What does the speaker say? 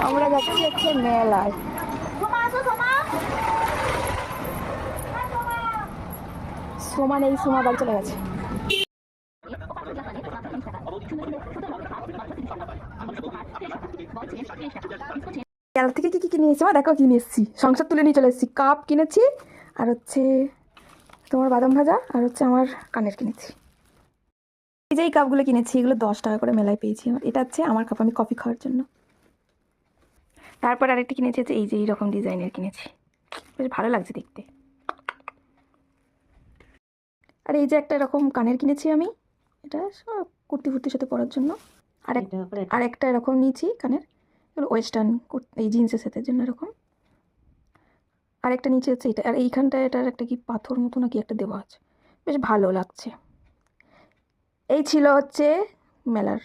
আমরা যাচ্ছি হচ্ছে মেলায়। সোমা নেই, সোমা বাড়ি চলে গেছে। মেলা থেকে কি কি কিনে এসেছি, দেখো কিনে এসেছি, সংসার তুলে নিয়ে চলে এসেছি। কাপ কিনেছি, আর হচ্ছে তোমার বাদাম ভাজা, আর হচ্ছে আমার কানের কিনেছি। এই যে এই কাপগুলো কিনেছি, এগুলো 10 টাকা করে মেলায় পেয়েছি। এটা হচ্ছে আমার কাপ, আমি কফি খাওয়ার জন্য। তারপর আরেকটা কিনেছি হচ্ছে এই যে এইরকম ডিজাইনের কিনেছি, বেশ ভালো লাগছে দেখতে। আর এই যে একটা এরকম কানের কিনেছি আমি, এটা সব কুর্তি ফুর্তির সাথে পরার জন্য। আর একটা এরকম নিয়েছি কানের, এগুলো ওয়েস্টার্ন এই জিন্সের সাথে জন্য এরকম। আর একটা নিচে হচ্ছে এটা, আর এইখানটায় এটার একটা কি পাথর মতো নাকি একটা দেওয়া আছে, বেশ ভালো লাগছে। এই ছিল হচ্ছে মেলার